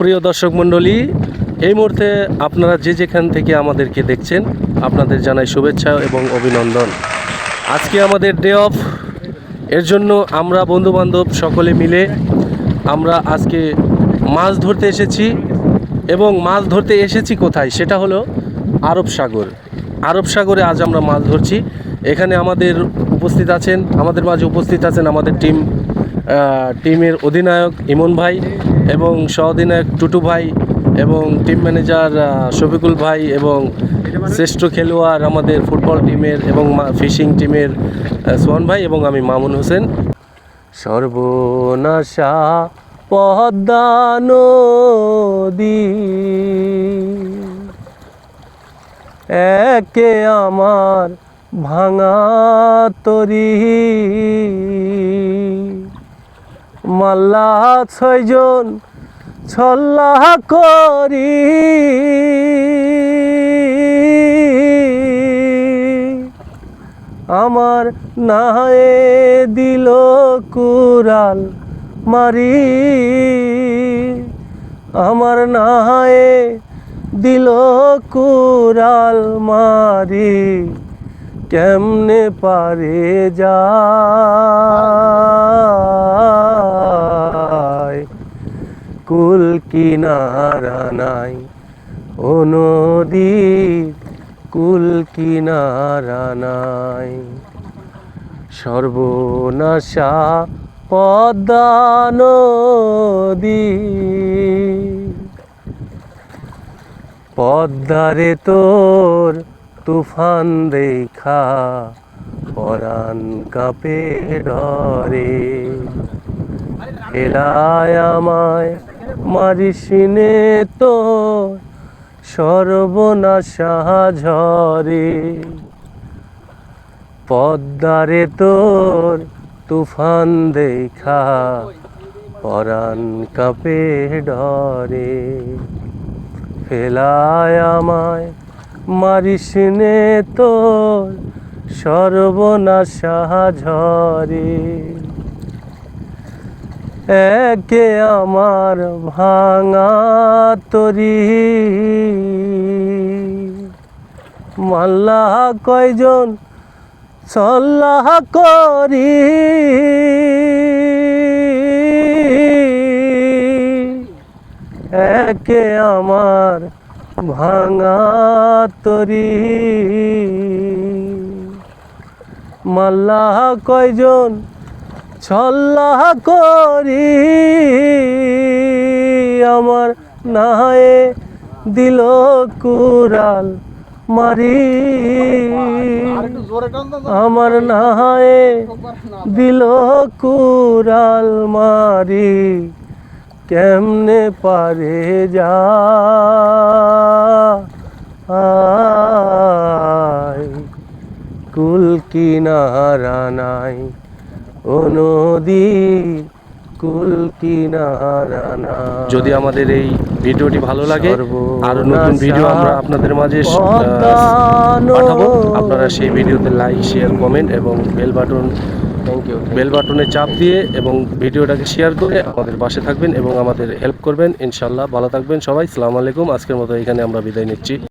প্রিয় দর্শক মণ্ডলী, এই মুহূর্তে আপনারা যে যেখান থেকে আমাদেরকে দেখছেন আপনাদের জানাই শুভেচ্ছা এবং অভিনন্দন। আজকে আমাদের ডে অফ, এর জন্য আমরা বন্ধুবান্ধব সকলে মিলে আমরা আজকে মাছ ধরতে এসেছি। এবং মাছ ধরতে এসেছি কোথায় সেটা হলো আরব সাগর। আরব সাগরে আজ আমরা মাছ ধরছি। এখানে আমাদের মাঝে উপস্থিত আছেন আমাদের টিমের অধিনায়ক ইমন ভাই এবং সহ অধিনায়ক টুটু ভাই এবং টিম ম্যানেজার শফিকুল ভাই এবং শ্রেষ্ঠ খেলোয়াড় আমাদের ফুটবল টিমের এবং ফিশিং টিমের সোহান ভাই এবং আমি মামুন হোসেন। সর্বনাশা পদ্মা নদী একে আমার ভাঙা তরি, মাল্লা ছয়জন ছল্লা করি, আমার নায়ে দিল কুরাল মারি, আমার নায়ে দিল কুরাল মারি, কেমনে পারে যায় কুল কিনারা নাই ও নদীর কুল কিনারা নাই। সর্বনাশা পদ্মা নদী, পদ্মারে তোর তুফান দেখা পরাণ কাঁপে ডরে, এলায় আমায় মারিসিনে তোর সর্বনাশা ঝরে। পদ্মারে তোর তুফান দেখা পরাণ কাঁপে ডরে, ফেলায় আমায় মারিসিনে তোর সর্বনাশা ঝরে। একে আমার ভাঙা তরি, মাল্লা কয়জন ছল্লা করি, একে আমার ভাঙা তরি, মাল্লা কয়জন ছল্লা করি, আমার নায়ে দিল কুরাল মারি, আমার নায়ে দিল কুরাল মারি, কেমনে পারে যায় কুল কিনারা নাই ও নদীর কুল কিনারা নাই। যদি আমাদের এই ভিডিওটি ভালো লাগে আর নতুন ভিডিও আমরা আপনাদের মাঝে পাঠাবো, আপনারা সেই ভিডিওতে লাইক শেয়ার কমেন্ট এবং বেল বাটনে চাপ দিয়ে এবং ভিডিওটাকে শেয়ার করে আমাদের পাশে থাকবেন এবং আমাদের হেল্প করবেন। ইনশাল্লাহ ভালো থাকবেন সবাই। আসসালামু আলাইকুম। আজকের মতো এখানে আমরা বিদায় নিচ্ছি।